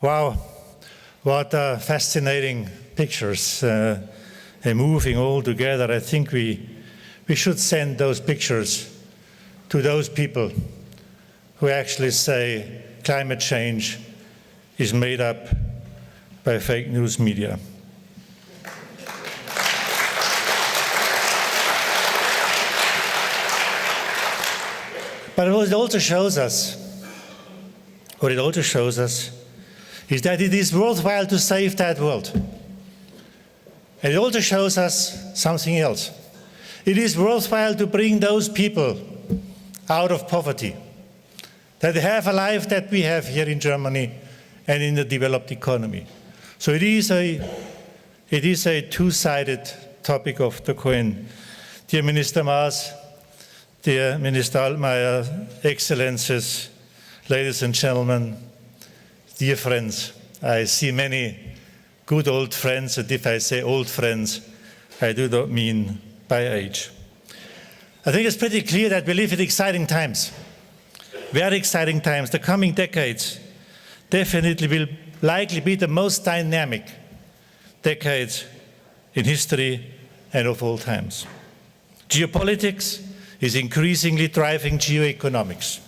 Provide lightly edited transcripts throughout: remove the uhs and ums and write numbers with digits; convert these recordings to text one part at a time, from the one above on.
Wow, what fascinating pictures, and moving all together. I think we should send those pictures to those people who actually say climate change is made up by fake news media. But what it also shows us is that it is worthwhile to save that world. And it also shows us something else. It is worthwhile to bring those people out of poverty, that they have a life that we have here in Germany and in the developed economy. So it is a two-sided topic of the coin. Dear Minister Maas, dear Minister Altmaier, Excellencies, ladies and gentlemen, dear friends, I see many good old friends, and if I say old friends, I do not mean by age. I think it's pretty clear that we live in exciting times, very exciting times. The coming decades definitely will likely be the most dynamic decades in history and of all times. Geopolitics is increasingly driving geoeconomics.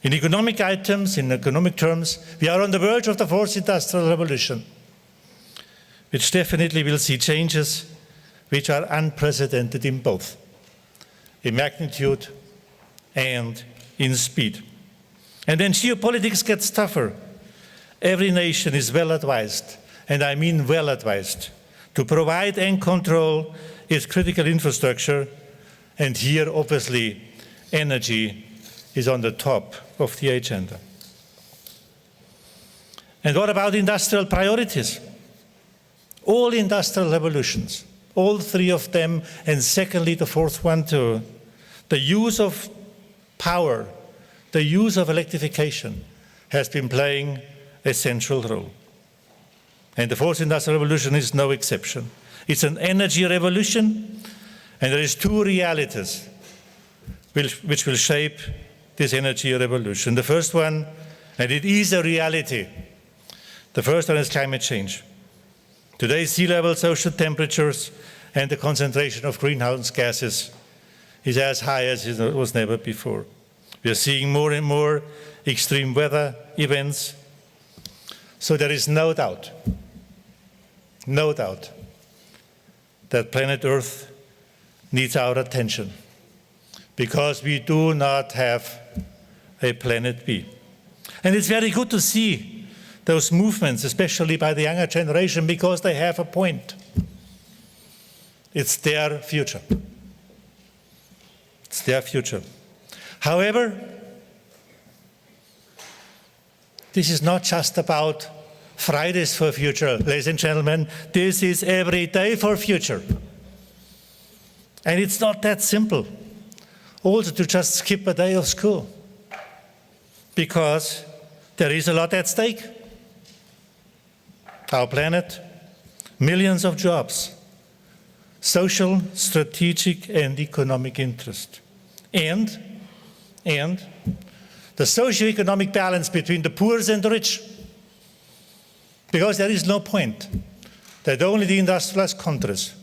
In economic items, in economic terms, we are on the verge of the fourth industrial revolution, which definitely will see changes which are unprecedented in both, in magnitude and in speed. And when geopolitics gets tougher, every nation is well advised, and I mean well advised, to provide and control its critical infrastructure. And here, obviously, energy is on the top of the agenda. And what about industrial priorities? All industrial revolutions, all three of them, and secondly, the fourth one too, the use of power, the use of electrification has been playing a central role. And the fourth industrial revolution is no exception. It's an energy revolution, and there is two realities which will shape this energy revolution. The first one, and it is a reality, the first one is climate change. Today's sea levels, ocean temperatures, and the concentration of greenhouse gases is as high as it was never before. We are seeing more and more extreme weather events. So there is no doubt that planet Earth needs our attention, because we do not have a planet B. And it's very good to see those movements, especially by the younger generation, because they have a point. It's their future. It's their future. However, this is not just about Fridays for future, ladies and gentlemen. This is every day for future. And it's not that simple also to just skip a day of school, because there is a lot at stake. Our planet, millions of jobs, social, strategic, and economic interest. And the socio-economic balance between the poor and the rich. Because there is no point that only the industrialized countries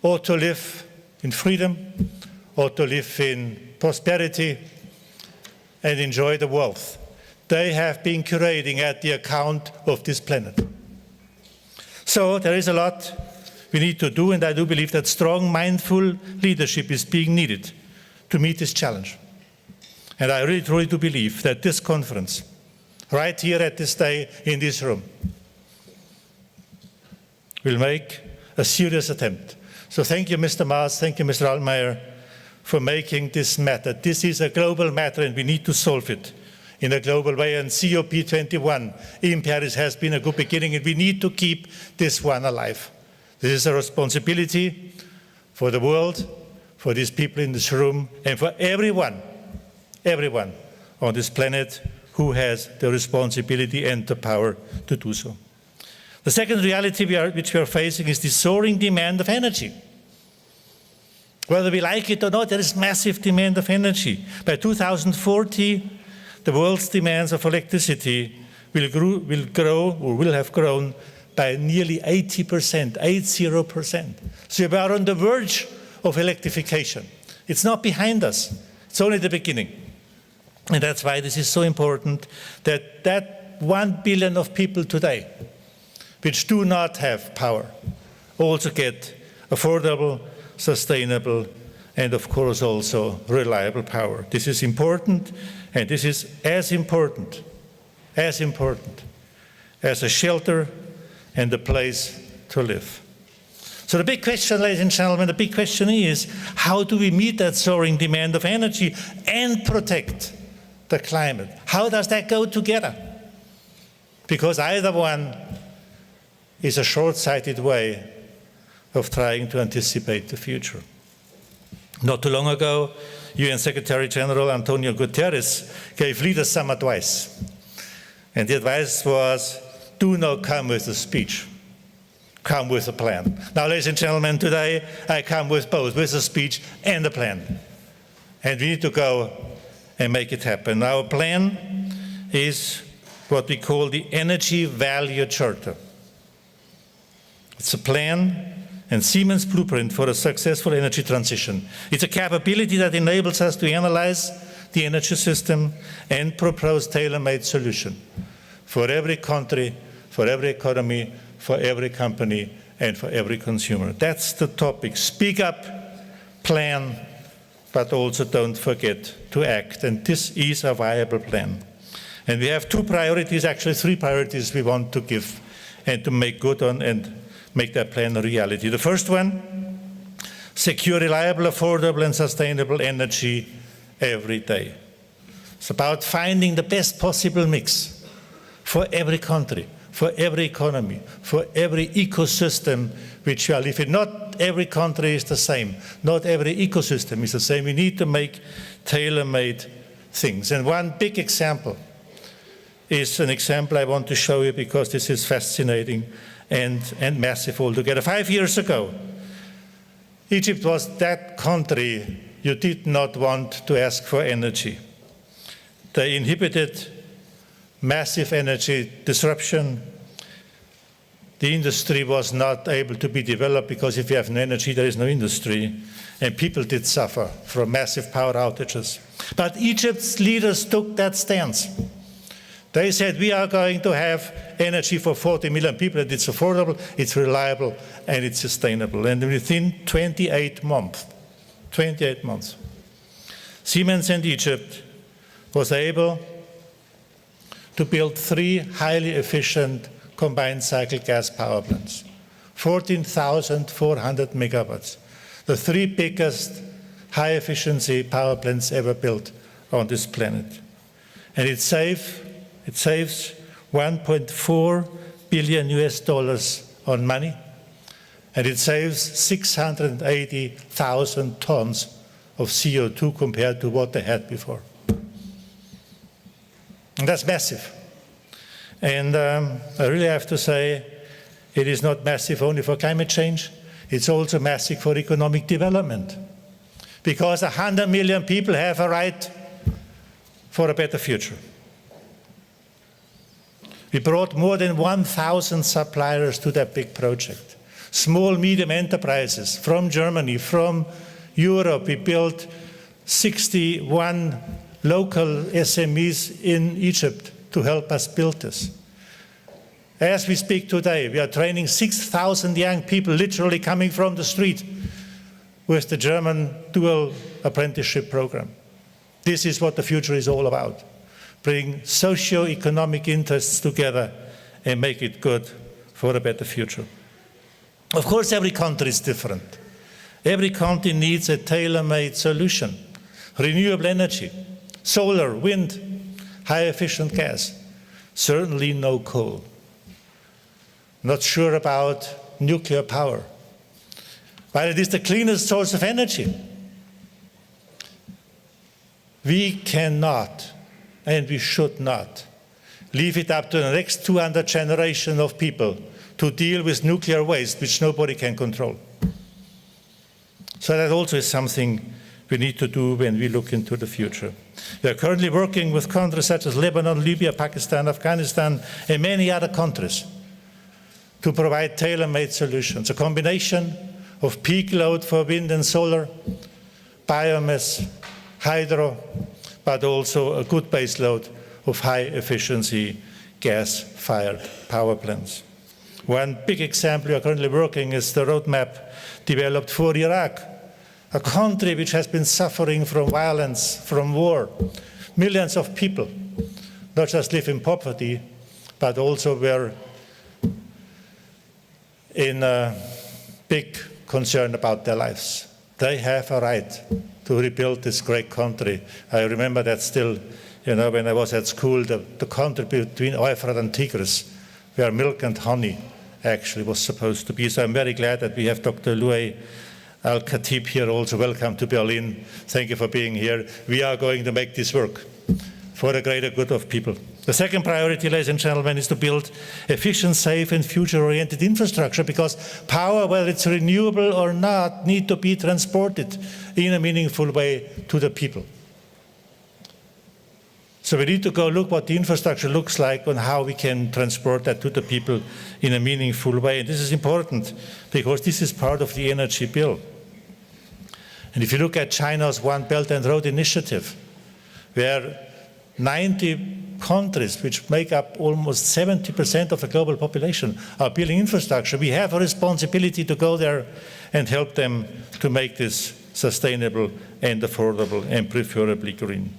ought to live in freedom, ought to live in prosperity, and enjoy the wealth they have been creating at the account of this planet. So there is a lot we need to do, and I do believe that strong, mindful leadership is being needed to meet this challenge. And I really, truly do believe that this conference, right here at this day in this room, will make a serious attempt. So thank you, Mr. Maas, thank you, Mr. Altmaier, for making this matter. This is a global matter, and we need to solve it in a global way. And COP21 in Paris has been a good beginning, and we need to keep this one alive. This is a responsibility for the world, for these people in this room, and for everyone on this planet who has the responsibility and the power to do so. The second reality which we are facing is the soaring demand of energy. Whether we like it or not, there is massive demand of energy. By 2040, the world's demands of electricity will have grown by nearly 80%, 80%. So we are on the verge of electrification. It's not behind us. It's only the beginning. And that's why this is so important that 1 billion of people today, which do not have power, also get affordable, sustainable, and of course also reliable power. This is important, and this is as important as a shelter and a place to live. So the big question, ladies and gentlemen, the big question is, how do we meet that soaring demand of energy and protect the climate? How does that go together? Because either one is a short-sighted way of trying to anticipate the future. Not too long ago, UN Secretary General Antonio Guterres gave leaders some advice. And the advice was, do not come with a speech, come with a plan. Now, ladies and gentlemen, today I come with both, with a speech and a plan. And we need to go and make it happen. Our plan is what we call the Energy Value Charter. It's a plan and Siemens blueprint for a successful energy transition. It's a capability that enables us to analyze the energy system and propose tailor-made solutions for every country, for every economy, for every company, and for every consumer. That's the topic. Speak up, plan, but also don't forget to act. And this is a viable plan. And we have two priorities, actually three priorities we want to give and to make good on and make that plan a reality. The first one, secure reliable, affordable, and sustainable energy every day. It's about finding the best possible mix for every country, for every economy, for every ecosystem which we are living in. Not every country is the same. Not every ecosystem is the same. We need to make tailor-made things. And one big example is an example I want to show you because this is fascinating and massive altogether. 5 years ago, Egypt was that country you did not want to ask for energy. They inhibited massive energy disruption. The industry was not able to be developed because if you have no energy, there is no industry. And people did suffer from massive power outages. But Egypt's leaders took that stance. They said, we are going to have energy for 40 million people, and it's affordable, it's reliable, and it's sustainable. And within 28 months, Siemens and Egypt was able to build 3 highly efficient combined cycle gas power plants, 14,400 megawatts, the 3 biggest high-efficiency power plants ever built on this planet. And it saves $1.4 billion on money, and it saves 680,000 tons of CO2 compared to what they had before. And that's massive. And I really have to say, it is not massive only for climate change, it's also massive for economic development. Because 100 million people have a right for a better future. We brought more than 1,000 suppliers to that big project. Small, medium enterprises from Germany, from Europe. We built 61 local SMEs in Egypt to help us build this. As we speak today, we are training 6,000 young people literally coming from the street with the German dual apprenticeship program. This is what the future is all about. Bring socio-economic interests together and make it good for a better future. Of course, every country is different. Every country needs a tailor-made solution. Renewable energy, solar, wind, high-efficient gas, certainly no coal. Not sure about nuclear power. While it is the cleanest source of energy, we cannot and we should not leave it up to the next 200 generations of people to deal with nuclear waste, which nobody can control. So that also is something we need to do when we look into the future. We are currently working with countries such as Lebanon, Libya, Pakistan, Afghanistan, and many other countries to provide tailor-made solutions, a combination of peak load for wind and solar, biomass, hydro, but also a good base load of high-efficiency gas-fired power plants. One big example we are currently working is the roadmap developed for Iraq, a country which has been suffering from violence, from war. Millions of people not just live in poverty, but also were in a big concern about their lives. They have a right to rebuild this great country. I remember that still, when I was at school, the country between Euphrates and Tigris, where milk and honey actually was supposed to be. So I'm very glad that we have Dr. Louay Al-Khatib here also. Welcome to Berlin. Thank you for being here. We are going to make this work for the greater good of people. The second priority, ladies and gentlemen, is to build efficient, safe, and future-oriented infrastructure, because power, whether it's renewable or not, need to be transported in a meaningful way to the people. So we need to go look what the infrastructure looks like and how we can transport that to the people in a meaningful way. And this is important because this is part of the energy bill. And if you look at China's One Belt and Road Initiative, where 90 countries, which make up almost 70% of the global population, are building infrastructure, we have a responsibility to go there and help them to make this sustainable and affordable and preferably green.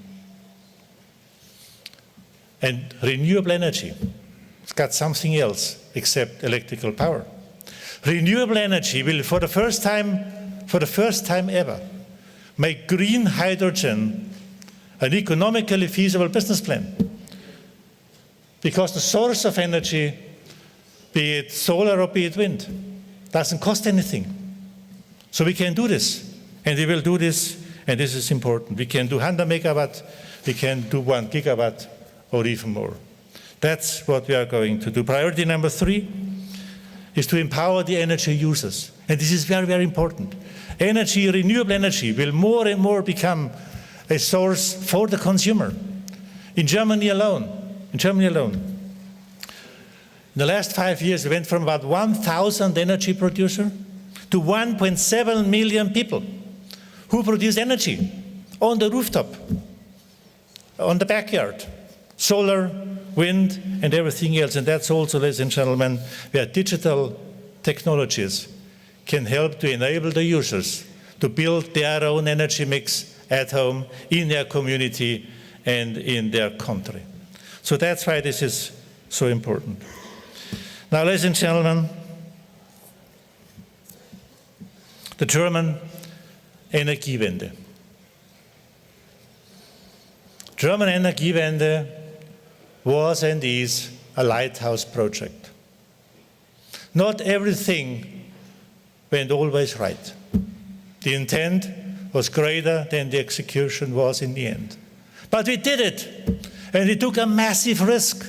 And renewable energy, it's got something else except electrical power. Renewable energy will, for the first time ever, make green hydrogen an economically feasible business plan. Because the source of energy, be it solar or be it wind, doesn't cost anything. So we can do this, and we will do this, and this is important. We can do 100 megawatt, we can do 1 gigawatt, or even more. That's what we are going to do. Priority number 3 is to empower the energy users. And this is very, very important. Energy, renewable energy, will more and more become a source for the consumer. In Germany alone, in the last 5 years, we went from about 1,000 energy producers to 1.7 million people who produce energy on the rooftop, on the backyard. Solar, wind, and everything else. And that's also, ladies and gentlemen, where digital technologies can help to enable the users to build their own energy mix at home, in their community, and in their country. So that's why this is so important. Now, ladies and gentlemen, the German Energiewende. German Energiewende was and is a lighthouse project. Not everything went always right. The intent was greater than the execution was in the end. But we did it, and we took a massive risk,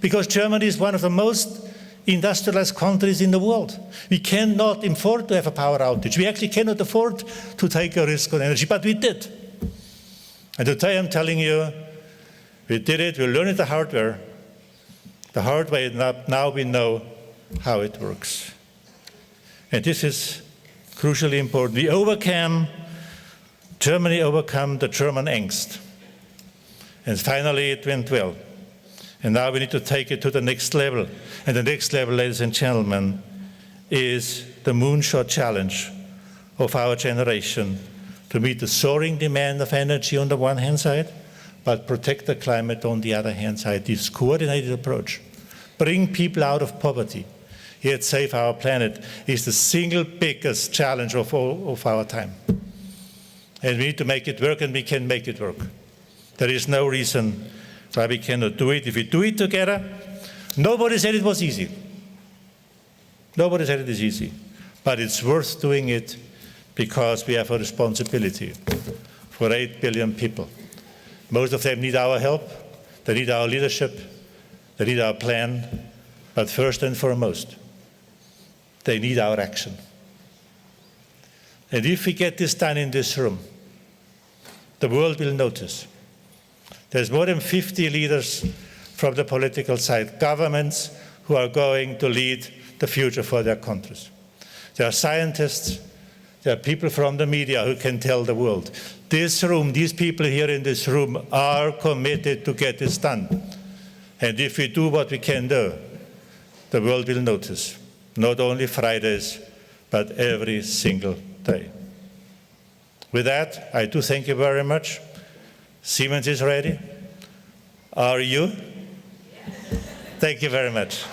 because Germany is one of the most industrialized countries in the world. We cannot afford to have a power outage. We actually cannot afford to take a risk on energy, but we did. And today I'm telling you, we did it, we learned it the hard way, now we know how it works. And this is crucially important. Germany overcame the German angst. And finally it went well. And now we need to take it to the next level. And the next level, ladies and gentlemen, is the moonshot challenge of our generation to meet the soaring demand of energy on the one hand side, but protect the climate on the other hand side. This coordinated approach, bring people out of poverty, yet save our planet, is the single biggest challenge of our time. And we need to make it work, and we can make it work. There is no reason why we cannot do it. If we do it together, nobody said it was easy. Nobody said it is easy. But it's worth doing it because we have a responsibility for 8 billion people. Most of them need our help, they need our leadership, they need our plan, but first and foremost, they need our action. And if we get this done in this room, The world will notice. There's more than 50 leaders from the political side, governments who are going to lead the future for their countries. There are scientists, there are people from the media who can tell the world. This room, these people here in this room are committed to get this done. And if we do what we can do, the world will notice, not only Fridays, but every single day. With that, I do thank you very much. Siemens is ready. Are you? Thank you very much.